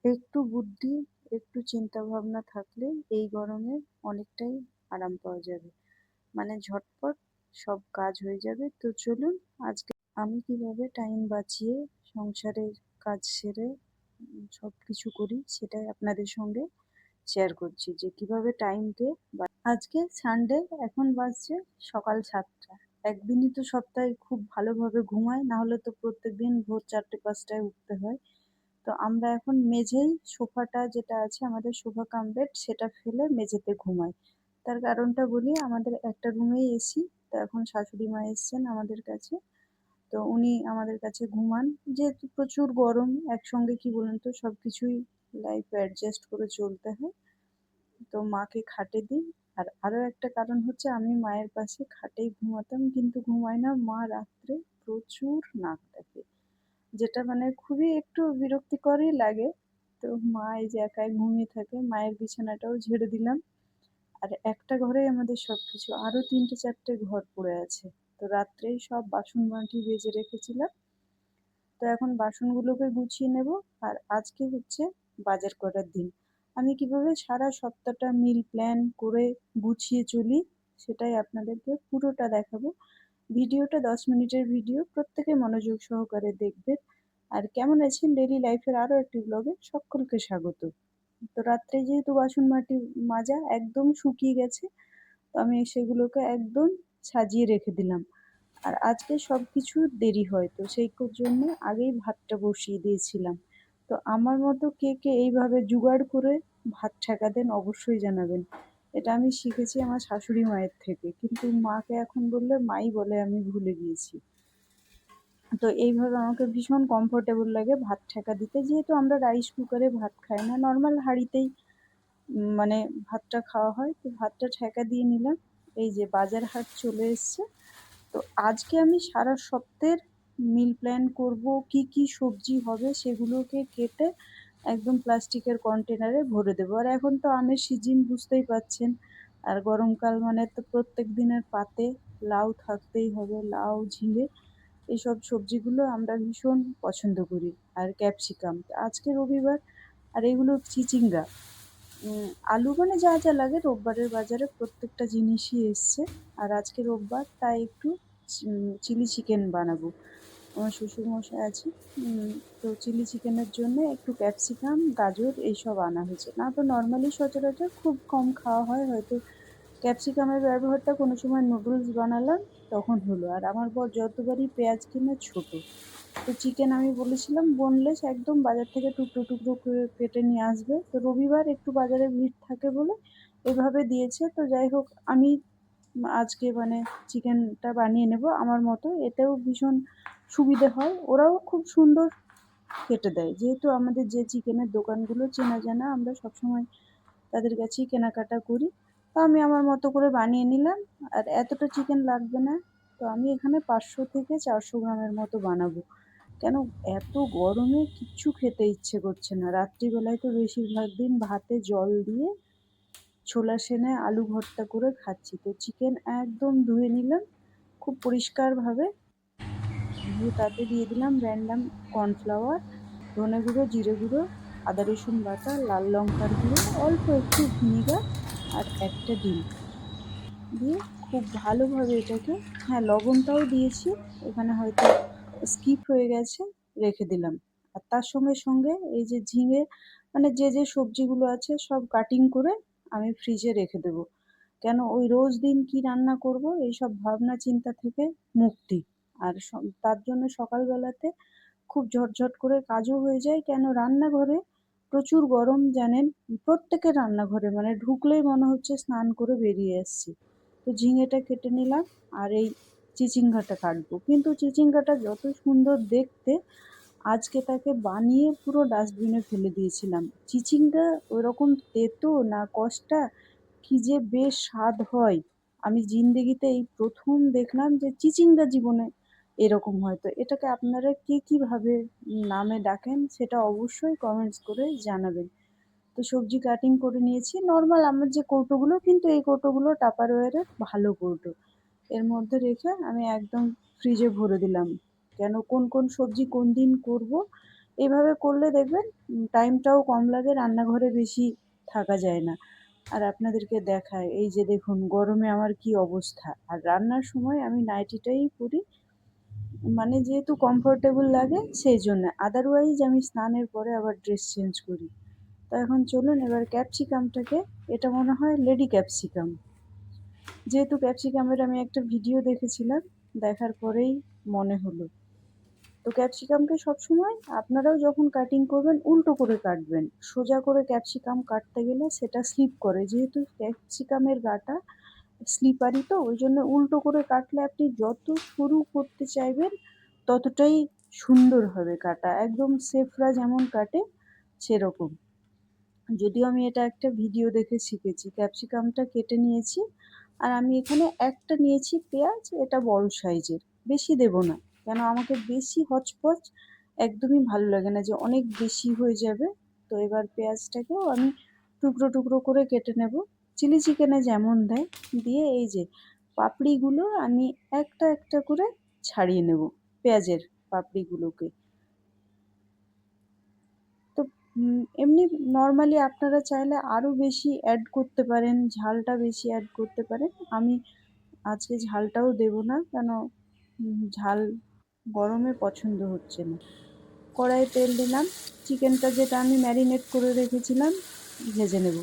একটু বুদ্ধি, একটু চিন্তা ভাবনা থাকলে এই গরমে অনেকটাই আরাম পাওয়া যাবে। মানে ঝটপট সব কাজ হয়ে যাবে। তো চলুন আজকে আমি কিভাবে টাইম বাঁচিয়ে সংসারের কাজ সেরে সবকিছু করি সেটাই আপনাদের সঙ্গে শেয়ার করছি যে কিভাবে টাইমকে আজকে সানডে, এখন বাজছে সকাল 7টা। একদিনই তো সপ্তাহে খুব ভালোভাবে ঘুমাই, না হলে তো প্রত্যেকদিন ভোর 4টে 5টায় উঠতে হয়। তো আমরা এখন মেঝেই সোফাটা যেটা আছে আমাদের সোফা কাম বেড সেটা ফেলে মেঝেতে ঘুমাই। তার কারণটা বলি, আমাদের একটা রুমেই এসি। তো এখন শাশুড়ি মা এসছেন আমাদের কাছে। তো উনি আমাদের কাছে ঘুমান। যেহেতু প্রচুর গরম, একসঙ্গে কি বলুন তো সবকিছুই লাইফে অ্যাডজাস্ট করে চলতে হয়। তো মাকে খাটে দিই। আর আরো একটা কারণ হচ্ছে আমি মায়ের পাশে খাটেই ঘুমাতাম, কিন্তু ঘুমাই না। মা রাত্রে প্রচুর নাক ডাকে, যেটা মানে খুবই একটু বিরক্তিকরই লাগে। তো মা এই যে একাই ঘুমিয়ে থাকে, মায়ের বিছানাটাও ঝেড়ে দিলাম। আর একটা ঘরেই আমাদের সবকিছু, আরো 3টে 4টে ঘর পড়ে আছে। তো রাত্রেই সব বাসন বাটি বেজে রেখেছিলাম। তো এখন বাসনগুলোকে গুছিয়ে নেব। আর আজকে হচ্ছে বাজার করার দিন। আমি কিভাবে সারা সপ্তাহটা মিল প্ল্যান করে গুছিয়ে চলি সেটাই আপনাদেরকে পুরোটা দেখাবো। ভিডিওটা 10 মিনিটের ভিডিও, প্রত্যেকে মনোযোগ সহকারে দেখবেন। আর কেমন আছেন, ডেইলি লাইফের আরো একটি ব্লগে সকলকে স্বাগত। তো রাত্রে যেহেতু বাসন মাটি মাজা একদম শুকিয়ে গেছে, তো আমি সেগুলোকে একদম সাজিয়ে রেখে দিলাম। আর আজকে সবকিছু দেরি হয়, তো সেই জন্য আগেই ভাতটা বসিয়ে দিয়েছিলাম। তো আমার মতো কে কে এইভাবে জোগাড় করে ভাত ঠেকা দেন অবশ্যই জানাবেন। এটা আমি শিখেছি আমার শাশুড়ি মায়ের থেকে, কিন্তু মাকে এখন বললে মাই বলে আমি ভুলে গিয়েছি। তো এইভাবে আমাকে ভীষণ কমফোর্টেবল লাগে ভাত ঠেকা দিতে, যেহেতু আমরা রাইস কুকারে ভাত খাই না, নর্মাল হাঁড়িতেই মানে ভাতটা খাওয়া হয়। তো ভাতটা ঠেকা দিয়ে নিলাম। এই যে বাজার হাট চলে এসছে। তো আজকে আমি সারা সপ্তাহের মিল প্ল্যান করব, কি কি সবজি হবে সেগুলোকে কেটে একদম প্লাস্টিকের কন্টেনারে ভরে দেবো। আর এখন তো আমের সিজন, বুঝতেই পাচ্ছেন। আর গরমকাল মানে তো প্রত্যেক দিনের পাতে লাউ থাকতেই হবে, লাউ ঝিঙে এইসব সবজিগুলো আমরা ভীষণ পছন্দ করি। আর ক্যাপসিকাম, আজকে রবিবার। আর এগুলো চিচিঙ্গা, আলু, মানে যা যা লাগে রোববারের বাজারে প্রত্যেকটা জিনিসই এসছে। আর আজকে রোববার, তাই একটু চিলি চিকেন বানাবো। আমার শ্বশুরমশাই আছে। উম, তো চিলি চিকেনের জন্য একটু ক্যাপসিকাম, গাজর এইসব আনা হয়েছে। না তো নর্মালি সচরাচর খুব কম খাওয়া হয়, হয়তো ক্যাপসিকামের ব্যবহারটা কোনো সময় নুডলস বানালাম তখন হলো। আর আমার বর যতবারই পেঁয়াজ কিনে ছোট। তো চিকেন আমি বলেছিলাম বোনলেস একদম বাজার থেকে টুকরো টুকরো করে কেটে নিয়ে আসবে। তো রবিবার একটু বাজারে ভিড় থাকে বলে এভাবে দিয়েছে। তো যাই হোক, আমি আজকে মানে চিকেনটা বানিয়ে নেব আমার মতো, এতেও ভীষণ সুবিধে হয়। ওরাও খুব সুন্দর কেটে দেয়, যেহেতু আমাদের যে চিকেনের দোকানগুলো চেনা জানা, আমরা সবসময় তাদের কাছেই কেনাকাটা করি। তো আমি আমার মতো করে বানিয়ে নিলাম। আর এতটা চিকেন লাগবে না। তো আমি এখানে 500 থেকে 400 গ্রামের মতো বানাবো। কেন, এত গরমে কিচ্ছু খেতে ইচ্ছে করছে না। রাত্রিবেলায় তো বেশিরভাগ দিন ভাতে জল দিয়ে ছোলা সেনে আলু ভর্তা করে খাচ্ছি। তো চিকেন একদম ধুয়ে নিলাম খুব পরিষ্কারভাবে। ধুয়ে তাতে দিয়ে দিলাম র্যান্ডাম কর্নফ্লাওয়ার, ধনে গুঁড়ো, জিরে গুঁড়ো, আদা রসুন বাটা, লাল লঙ্কার গুঁড়ো, অল্প একটু ভিনিগার, আর একটা ডিম দিয়ে খুব ভালোভাবে এটাকে, হ্যাঁ লবণটাও দিয়েছি, এখানে হয়তো স্কিপ হয়ে গেছে, রেখে দিলাম। আর তার সঙ্গে সঙ্গে এই যে ঝিঙে, মানে যে যে সবজিগুলো আছে সব কাটিং করে আমি ফ্রিজে রেখে দেবো। কেন, ওই রোজ দিন কি রান্না করব এইসব ভাবনা চিন্তা থেকে মুক্তি। আর তার জন্য সকালবেলাতে খুব ঝটঝট করে কাজও হয়ে যায়। কেন, রান্নাঘরে প্রচুর গরম জানেন, প্রত্যেকের রান্নাঘরে মানে ঢুকলেই মনে হচ্ছে স্নান করে বেরিয়ে এসেছি। তো ঝিঙেটা কেটে নিলাম। আর এই চিচিঙ্গাটা কাটবো, কিন্তু চিচিঙ্গাটা যত সুন্দর দেখতে, আজকে তাকে বানিয়ে পুরো ডাস্টবিনে ফেলে দিয়েছিলাম। চিচিঙ্গা ওইরকম তেতো না কষ্টা, কি যে বেশ স্বাদ হয়। আমি জিন্দেগিতে এই প্রথম দেখলাম যে চিচিঙ্গা জীবনে এরকম হয়। তো এটাকে আপনারা কে কিভাবে নামে ডাকেন সেটা অবশ্যই কমেন্টস করে জানাবেন। তো সবজি কাটিং করে নিয়েছি নর্মাল আমার যে কৌটোগুলো, কিন্তু এই কৌটোগুলো টাপারওয়ারের ভালো কৌটো, এর মধ্যে রেখে আমি একদম ফ্রিজে ভরে দিলাম। কেন, কোন কোন সবজি কোন দিন করব এইভাবে করলে দেখবেন টাইমটাও কম লাগে, রান্নাঘরে বেশি থাকা যায় না। আর আপনাদেরকে দেখাই, এই যে দেখুন গরমে আমার কি অবস্থা। আর রান্নার সময় আমি নাইটিটাই পরি, মানে যেহেতু কমফোর্টেবল লাগে সেই জন্য। আদারওয়াইজ আমি স্নানের পরে আবার ড্রেস চেঞ্জ করি। তো এখন চলুন এবার ক্যাপসিকামটাকে, এটা মনে হয় লেডি ক্যাপসিকাম, যেহেতু ক্যাপসিকামের আমি একটা ভিডিও দেখেছিলাম, দেখার পরেই মনে হলো। তো ক্যাপসিকামকে সবসময় আপনারাও যখন কাটিং করবেন উল্টো করে কাটবেন। সোজা করে ক্যাপসিকাম কাটতে গেলে সেটা স্লিপ করে, যেহেতু ক্যাপসিকামের গাটা স্লিপারি, তো ওই জন্য উল্টো করে কাটলে আপনি যত সরু করতে চাইবেন ততটাই সুন্দর হবে কাটা, একদম শেফরা যেমন কাটে সেরকম। যদিও আমি এটা একটা ভিডিও দেখে শিখেছি। ক্যাপসিকামটা কেটে নিয়েছি, আর আমি এখানে একটা নিয়েছি পেঁয়াজ, এটা বড় সাইজের, বেশি দেব না, কেন আমাকে বেশি হচপচ একদমই ভালো লাগে না, যে অনেক বেশি হয়ে যাবে। তো এবার পেঁয়াজটাকেও আমি টুকরো টুকরো করে কেটে নেব, চিলি চিকেনে যেমন দেয়। দিয়ে এই যে পাপড়িগুলো আমি একটা একটা করে ছাড়িয়ে নেব, পেঁয়াজের পাপড়িগুলোকে। তো এমনি নর্মালি আপনারা চাইলে আরও বেশি অ্যাড করতে পারেন, ঝালটা বেশি অ্যাড করতে পারেন। আমি আজকে ঝালটাও দেব না, কেন ঝাল গরমে পছন্দ হচ্ছে না। কড়াইয়ে তেল দিলাম, চিকেনটা যেটা আমি ম্যারিনেট করে রেখেছিলাম ভেজে নেব।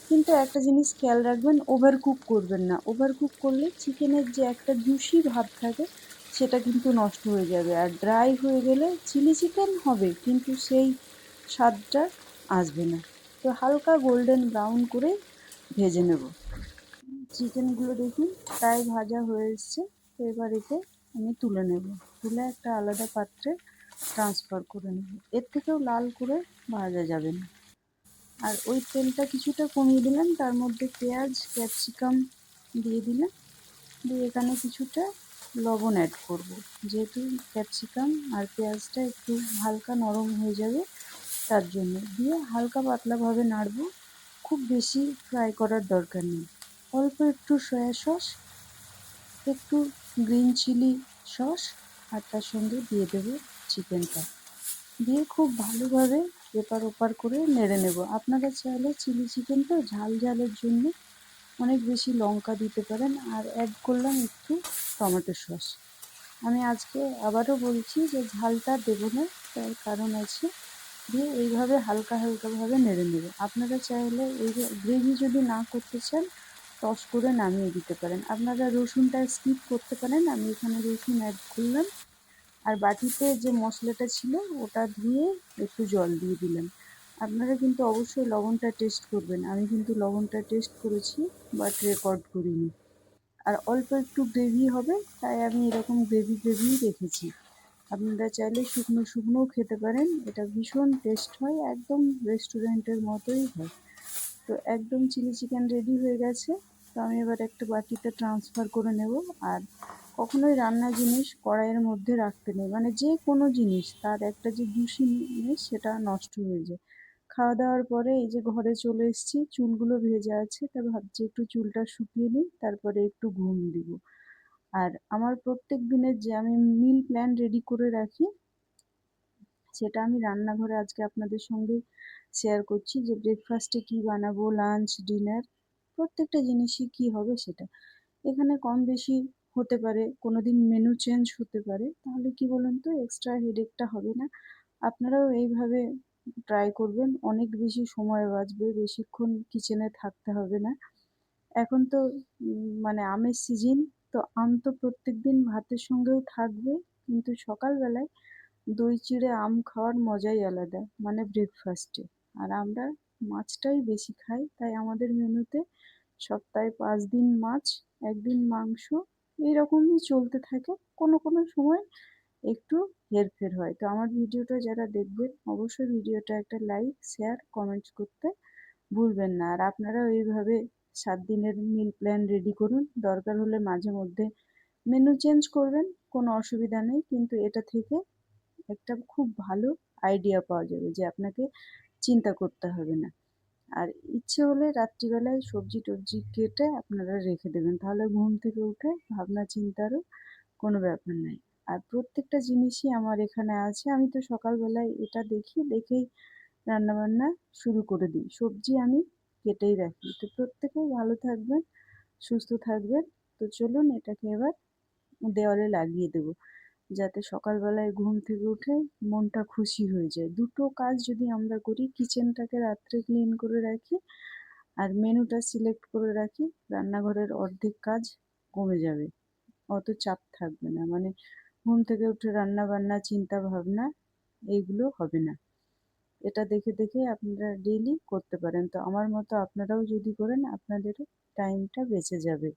কিন্তু একটা জিনিস খেয়াল রাখবেন, ওভার কুক করবেন না। ওভার কুক করলে চিকেনের যে একটা জুসি ভাব থাকে সেটা কিন্তু নষ্ট হয়ে যাবে, আর ড্রাই হয়ে গেলে চিলি চিকেন হবে কিন্তু সেই স্বাদটা আসবে না। তো হালকা গোল্ডেন ব্রাউন করে ভেজে নেব। চিকেনগুলো দেখুন প্রায় ভাজা হয়ে এসছে। তো এবার একে আমি তুলে নেব, তুলে একটা আলাদা পাত্রে ট্রান্সফার করে নেব। এর থেকেও লাল করে ভাজা যাবে না। আর ওই তেলটা কিছুটা কমিয়ে দিলাম, তার মধ্যে পেঁয়াজ ক্যাপসিকাম দিয়ে দিলাম, দিয়ে এখানে কিছুটা লবণ অ্যাড করব, যেহেতু ক্যাপসিকাম আর পেঁয়াজটা একটু হালকা নরম হয়ে যাবে তার জন্য। দিয়ে হালকা পাতলাভাবে নাড়বো, খুব বেশি ফ্রাই করার দরকার নেই। অল্প একটু সয়া সস, একটু গ্রিন চিলি সস, আর তার সঙ্গে দিয়ে দেবো চিকেনটা, দিয়ে খুব ভালোভাবে এপার ওপার করে নেড়ে নেব। আপনারা চাইলে চিলি চিকেন তো ঝাল ঝালের জন্য অনেক বেশি লঙ্কা দিতে পারেন, আর অ্যাড করলাম একটু টমেটো সস। আমি আজকে আবারও বলছি যে ঝালটা দেবো না, তার কারণ আছে। দিয়ে এইভাবে হালকা হালকাভাবে নেড়ে নেবে। আপনারা চাইলে এই গ্রেভি যদি না করতে চান টস করে নামিয়ে দিতে পারেন। আপনারা রসুনটা স্কিপ করতে পারেন, আমি এখানে রসুন অ্যাড করলাম। আর বাটিতে যে মশলাটা ছিল ওটা ধুয়ে একটু জল দিয়ে দিলাম। আপনারা কিন্তু অবশ্যই লবণটা টেস্ট করবেন, আমি কিন্তু লবণটা টেস্ট করেছি বাট রেকর্ড করিনি। আর অল্প একটু গ্রেভি হবে, তাই আমি এরকম গ্রেভি গ্রেভিই রেখেছি। আপনারা চাইলে শুকনো শুকনোও খেতে পারেন, এটা ভীষণ টেস্ট হয়, একদম রেস্টুরেন্টের মতোই হয়। তো একদম চিলি চিকেন রেডি হয়ে গেছে। তো আমি এবার একটা বাটিতে ট্রান্সফার করে নেব। আর কখনোই রান্নার জিনিস কড়াইয়ের মধ্যে রাখতে নেই, মানে যে কোনো জিনিস তার একটা যে জুসি জিনিস সেটা নষ্ট হয়ে যায়। খাওয়া দাওয়ার পরে এই যে ঘরে চলে এসেছি, চুলগুলো ভেজা আছে, তা ভাবছি একটু চুলটা শুকিয়ে নিই, তারপরে একটু ঘুম দিব। আর আমার প্রত্যেক দিনের যে আমি মিল প্ল্যান রেডি করে রাখি, সেটা আমি রান্নাঘরে আজকে আপনাদের সঙ্গে শেয়ার করছি, যে ব্রেকফাস্টে কি বানাবো, লাঞ্চ ডিনার প্রত্যেকটা জিনিসই কি হবে সেটা। এখানে কম বেশি হতে পারে, কোনোদিন মেনু চেঞ্জ হতে পারে, তাহলে কি বলুন তো এক্সট্রা হেডেকটা হবে না। আপনারাও এইভাবে ট্রাই করবেন, অনেক বেশি সময় বাঁচবে, বেশিক্ষণ কিচেনে থাকতে হবে না। এখন তো মানে আমের সিজন, তো আম তো প্রত্যেকদিন ভাতের সঙ্গেও থাকবে, কিন্তু সকালবেলায় দই চিড়ে আম খাওয়ার মজাই আলাদা, মানে ব্রেকফাস্টে। আর আমরা মাছটাই বেশি খাই, তাই আমাদের মেনুতে সপ্তাহে 5 দিন মাছ, একদিন মাংস, এইরকমই চলতে থাকে। কোনো কোনো সময় একটু হেরফের হয়। তো আমার ভিডিওটা যারা দেখবেন অবশ্যই ভিডিওটা একটা লাইক শেয়ার কমেন্টস করতে ভুলবেন না। আর আপনারাও এইভাবে 7 দিনের মিল প্ল্যান রেডি করুন, দরকার হলে মাঝে মধ্যে মেনু চেঞ্জ করবেন, কোনো অসুবিধা নেই, কিন্তু এটা থেকে একটা খুব ভালো আইডিয়া পাওয়া যাবে, যে আপনাকে চিন্তা করতে হবে না। আর ইচ্ছে হলে রাত্রিবেলায় সবজি টবজি কেটে আপনারা রেখে দেবেন, তাহলে ঘুম থেকে উঠে ভাবনা চিন্তারও কোনো ব্যাপার নাই। আর প্রত্যেকটা জিনিসই আমার এখানে আছে। আমি তো সকালবেলায় এটা দেখি, দেখেই রান্নাবান্না শুরু করে দিই। সবজি আমি কেটেই রাখি। তো প্রত্যেকেই ভালো থাকবেন, সুস্থ থাকবেন। তো চলুন এটাকে এবার দেওয়ালে লাগিয়ে দেবো। যাতে সকালবেলায় ঘুম থেকে উঠে মনটা খুশি হয়ে যায়। দুটো কাজ যদি আমরা করি, কিচেনটাকে রাত্রে ক্লিন করে রাখি আর মেনুটা সিলেক্ট করে রাখি, রান্নাঘরের অর্ধেক কাজ কমে যাবে। অত চাপ থাকবে না। মানে ঘুম থেকে উঠে রান্না-বান্না, চিন্তা-ভাবনা এইগুলো হবে না। এটা দেখে দেখে আপনারা ডেইলি করতে পারেন। তো আমার মতো আপনারাও যদি করেন আপনাদেরও টাইমটা বেঁচে যাবে।